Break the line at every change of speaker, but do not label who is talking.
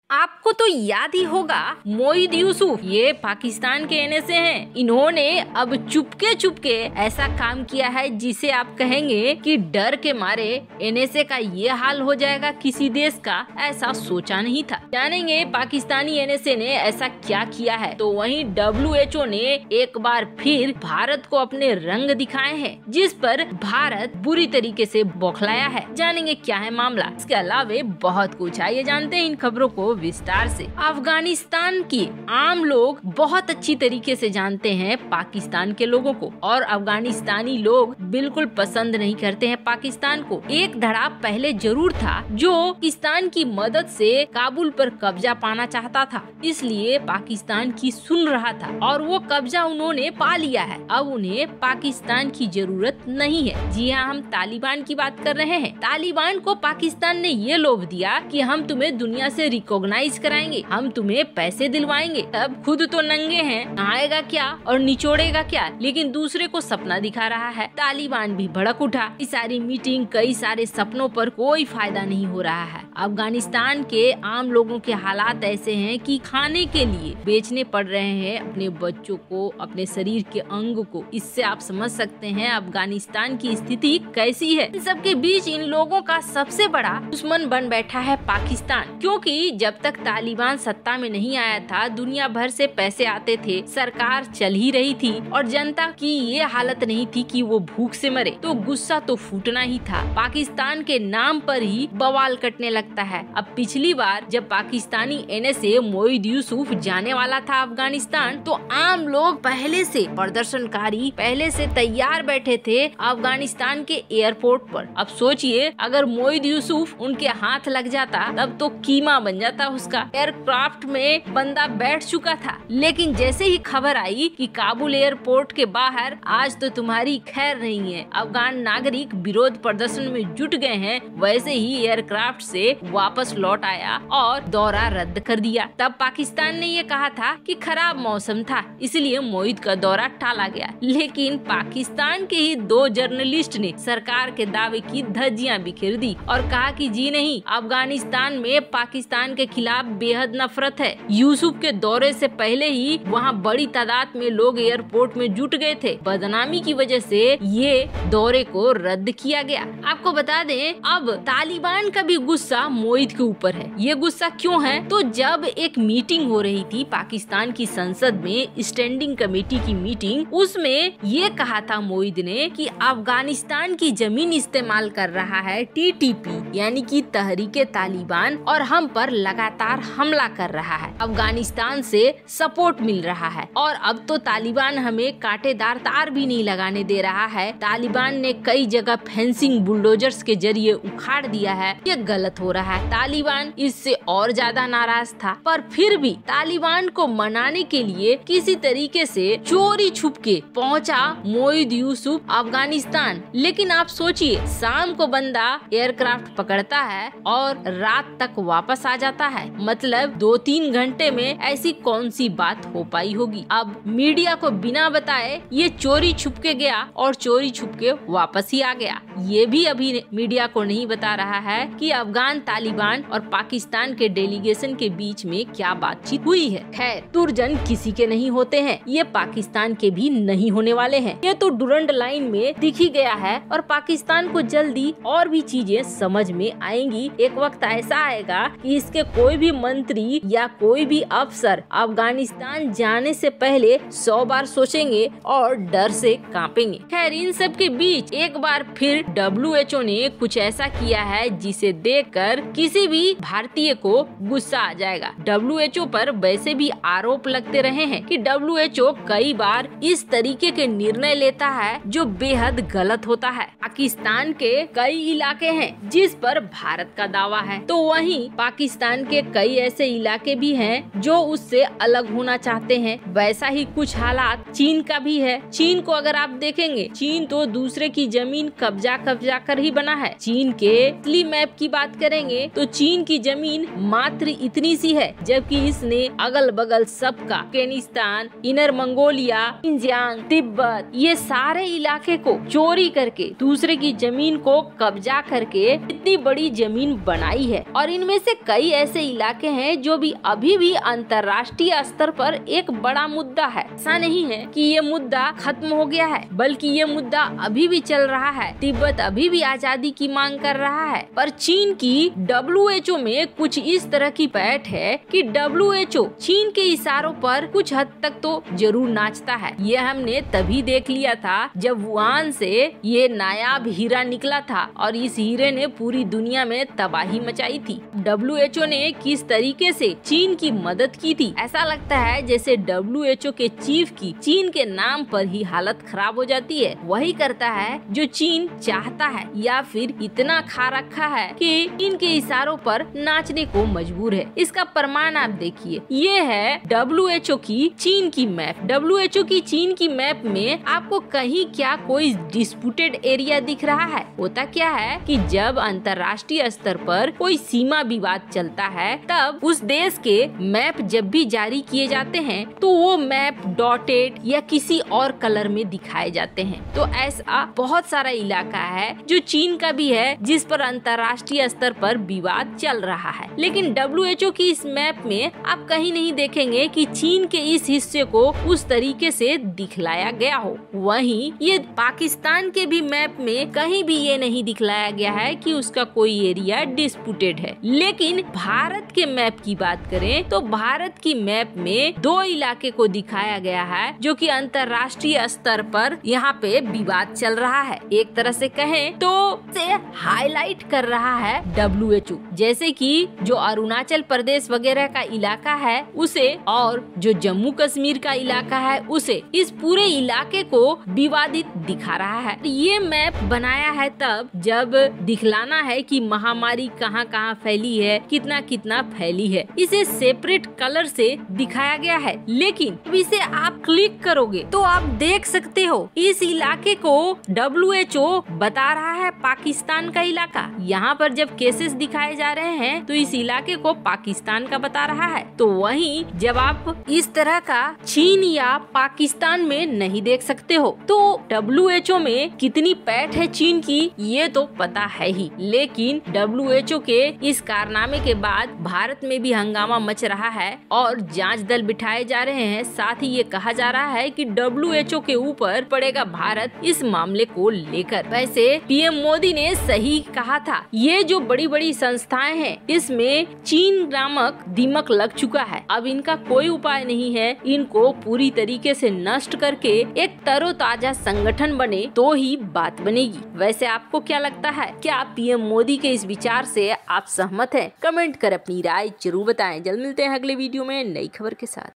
आपको तो याद ही होगा, मोईद यूसुफ ये पाकिस्तान के एनएसए हैं। इन्होंने अब चुपके चुपके ऐसा काम किया है जिसे आप कहेंगे कि डर के मारे एनएसए का ये हाल हो जाएगा किसी देश का, ऐसा सोचा नहीं था। जानेंगे पाकिस्तानी एनएसए ने ऐसा क्या किया है। तो वहीं WHO ने एक बार फिर भारत को अपने रंग दिखाए हैं, जिस पर भारत बुरी तरीके से बौखलाया है। जानेंगे क्या है मामला। इसके अलावा बहुत कुछ, आइए जानते हैं इन खबरों को विस्तार से। अफगानिस्तान के आम लोग बहुत अच्छी तरीके से जानते हैं पाकिस्तान के लोगों को, और अफगानिस्तानी लोग बिल्कुल पसंद नहीं करते हैं पाकिस्तान को। एक धड़ा पहले जरूर था जो पाकिस्तान की मदद से काबुल पर कब्जा पाना चाहता था, इसलिए पाकिस्तान की सुन रहा था और वो कब्जा उन्होंने पा लिया है। अब उन्हें पाकिस्तान की जरूरत नहीं है। जी हाँ, हम तालिबान की बात कर रहे हैं। तालिबान को पाकिस्तान ने ये लोभ दिया कि हम तुम्हें दुनिया से रिकॉग्नाइज कराएंगे, हम तुम्हें पैसे दिलवाएंगे। अब खुद तो नंगे हैं, नहाएगा क्या और निचोड़ेगा क्या, लेकिन दूसरे को सपना दिखा रहा है। तालिबान भी भड़क उठा। इस सारी मीटिंग, कई सारे सपनों पर कोई फायदा नहीं हो रहा है। अफगानिस्तान के आम लोगों के हालात ऐसे हैं कि खाने के लिए बेचने पड़ रहे हैं अपने बच्चों को, अपने शरीर के अंग को। इससे आप समझ सकते हैं अफगानिस्तान की स्थिति कैसी है। इन सबके बीच इन लोगों का सबसे बड़ा दुश्मन बन बैठा है पाकिस्तान, क्योंकि जब तक तालिबान सत्ता में नहीं आया था, दुनिया भर से पैसे आते थे, सरकार चल ही रही थी और जनता की ये हालत नहीं थी कि वो भूख से मरे। तो गुस्सा तो फूटना ही था। पाकिस्तान के नाम पर ही बवाल कटने लगता है। अब पिछली बार जब पाकिस्तानी एनएसए मोईद यूसुफ जाने वाला था अफगानिस्तान, तो आम लोग पहले से, प्रदर्शनकारी पहले से तैयार बैठे थे अफगानिस्तान के एयरपोर्ट पर। अब सोचिए अगर मोईद यूसुफ उनके हाथ लग जाता तब तो कीमा बन जाता उसका। एयरक्राफ्ट में बंदा बैठ चुका था, लेकिन जैसे ही खबर आई कि काबुल एयरपोर्ट के बाहर आज तो तुम्हारी खैर नहीं है, अफगान नागरिक विरोध प्रदर्शन में जुट गए हैं, वैसे ही एयरक्राफ्ट से वापस लौट आया और दौरा रद्द कर दिया। तब पाकिस्तान ने ये कहा था कि खराब मौसम था, इसलिए मोईद का दौरा टाला गया। लेकिन पाकिस्तान के ही 2 जर्नलिस्ट ने सरकार के दावे की धज्जियां बिखेर दी और कहा कि जी नहीं, अफगानिस्तान में पाकिस्तान के खिलाफ बेहद नफरत है। यूसुफ के दौरे से पहले ही वहाँ बड़ी तादाद में लोग एयरपोर्ट में जुट गए थे। बदनामी की वजह से ये दौरे को रद्द किया गया। आपको बता दें, अब तालिबान का भी गुस्सा मोईद के ऊपर है। ये गुस्सा क्यों है? तो जब एक मीटिंग हो रही थी पाकिस्तान की संसद में, स्टैंडिंग कमेटी की मीटिंग, उसमें ये कहा था मोईद ने कि अफगानिस्तान की जमीन इस्तेमाल कर रहा है TTP यानी कि तहरीके तालिबान, और हम पर लगातार हमला कर रहा है। अफगानिस्तान से सपोर्ट मिल रहा है और अब तो तालिबान हमें कांटेदार तार भी नहीं लगाने दे रहा है। तालिबान ने कई जगह फेंसिंग बुलडोजर्स के जरिए उखाड़ दिया है। ये गलत हो रहा है। तालिबान इससे और ज्यादा नाराज था, पर फिर भी तालिबान को मनाने के लिए किसी तरीके से चोरी छुपके पहुंचा मोईद यूसुफ अफगानिस्तान। लेकिन आप सोचिए, शाम को बंदा एयरक्राफ्ट पकड़ता है और रात तक वापस आ जाता है, मतलब 2-3 घंटे में ऐसी कौन सी बात हो पाई होगी। अब मीडिया को बिना बताए ये चोरी छुपके गया और चोरी छुपके वापस ही आ गया। ये भी अभी मीडिया को नहीं बता रहा है कि अफगान तालिबान और पाकिस्तान के डेलीगेशन के बीच में क्या बातचीत हुई है। खैर, तुरजन किसी के नहीं होते हैं, ये पाकिस्तान के भी नहीं होने वाले हैं। ये तो डुरंड लाइन में दिख ही गया है और पाकिस्तान को जल्दी और भी चीजें समझ में आएंगी। एक वक्त ऐसा आएगा कि इसके कोई भी मंत्री या कोई भी अफसर अफगानिस्तान जाने से पहले 100 बार सोचेंगे और डर से कांपेंगे। खैर, इन सब के बीच एक बार फिर WHO ने कुछ ऐसा किया है जिसे देखकर किसी भी भारतीय को गुस्सा आ जाएगा। WHO पर वैसे भी आरोप लगते रहे हैं कि WHO कई बार इस तरीके के निर्णय लेता है जो बेहद गलत होता है। पाकिस्तान के कई इलाके हैं जिस पर भारत का दावा है, तो वहीं पाकिस्तान के कई ऐसे इलाके भी हैं जो उससे अलग होना चाहते हैं। वैसा ही कुछ हालात चीन का भी है। चीन को अगर आप देखेंगे, चीन तो दूसरे की जमीन कब्जा कर ही बना है। चीन के असली मैप की बात करें करेंगे तो चीन की जमीन मात्र इतनी सी है, जबकि इसने अगल बगल सबका Afghanistan, inner Mongolia, Xinjiang, Tibet ये सारे इलाके को चोरी करके दूसरे की जमीन को कब्जा करके इतनी बड़ी जमीन बनाई है। और इनमें से कई ऐसे इलाके हैं जो भी अभी भी अंतर्राष्ट्रीय स्तर पर एक बड़ा मुद्दा है। ऐसा नहीं है कि ये मुद्दा खत्म हो गया है, बल्कि ये मुद्दा अभी भी चल रहा है। तिब्बत अभी भी आजादी की मांग कर रहा है, पर चीन की WHO में कुछ इस तरह की पैठ है कि WHO चीन के इशारों पर कुछ हद तक तो जरूर नाचता है। ये हमने तभी देख लिया था जब वुहान से ये नायाब हीरा निकला था और इस हीरे ने पूरी दुनिया में तबाही मचाई थी। WHO ने किस तरीके से चीन की मदद की थी, ऐसा लगता है जैसे WHO के चीफ की चीन के नाम पर ही हालत खराब हो जाती है। वही करता है जो चीन चाहता है, या फिर इतना खा रखा है कि चीन के इशारों पर नाचने को मजबूर है। इसका प्रमाण आप देखिए, ये है WHO की चीन की मैप। WHO की चीन की मैप में आपको कहीं क्या कोई डिस्प्यूटेड एरिया दिख रहा है? होता क्या है कि जब अंतर्राष्ट्रीय स्तर पर कोई सीमा विवाद चलता है, तब उस देश के मैप जब भी जारी किए जाते हैं तो वो मैप डॉटेड या किसी और कलर में दिखाए जाते हैं। तो ऐसा बहुत सारा इलाका है जो चीन का भी है, जिस पर अंतर्राष्ट्रीय स्तर पर विवाद चल रहा है। लेकिन WHO की इस मैप में आप कहीं नहीं देखेंगे कि चीन के इस हिस्से को उस तरीके से दिखलाया गया हो। वहीं ये पाकिस्तान के भी मैप में कहीं भी ये नहीं दिखलाया गया है कि उसका कोई एरिया डिस्प्यूटेड है। लेकिन भारत के मैप की बात करें तो भारत की मैप में दो इलाके को दिखाया गया है जो कि अंतर्राष्ट्रीय स्तर पर यहाँ पे विवाद चल रहा है। एक तरह से कहें तो से हाईलाइट कर रहा है WHO, जैसे कि जो अरुणाचल प्रदेश वगैरह का इलाका है उसे, और जो जम्मू कश्मीर का इलाका है उसे, इस पूरे इलाके को विवादित दिखा रहा है। ये मैप बनाया है तब जब दिखलाना है कि महामारी कहाँ कहाँ फैली है, कितना कितना फैली है। इसे सेपरेट कलर से दिखाया गया है, लेकिन इसे आप क्लिक करोगे तो आप देख सकते हो इस इलाके को WHO बता रहा है पाकिस्तान का इलाका। यहाँ पर जब केसेस दिखाए जा रहे हैं तो इस इलाके को पाकिस्तान का बता रहा है। तो वहीं जब आप इस तरह का चीन या पाकिस्तान में नहीं देख सकते हो, तो WHO में कितनी पैठ है चीन की ये तो पता है ही। लेकिन WHO के इस कारनामे के बाद भारत में भी हंगामा मच रहा है और जांच दल बिठाए जा रहे हैं। साथ ही ये कहा जा रहा है कि WHO के ऊपर पड़ेगा भारत इस मामले को लेकर। वैसे PM मोदी ने सही कहा था, ये जो बड़ी बड़ी संस्थाएं हैं इसमें चीन नामक दीमक लग चुका है। अब इनका कोई उपाय नहीं है, इनको पूरी तरीके से नष्ट करके एक तरोताजा संगठन बने तो ही बात बनेगी। वैसे आपको क्या लगता है, क्या PM मोदी के इस विचार से आप सहमत हैं? कमेंट कर अपनी राय जरूर बताएं। जल्द मिलते हैं अगले वीडियो में नई खबर के साथ।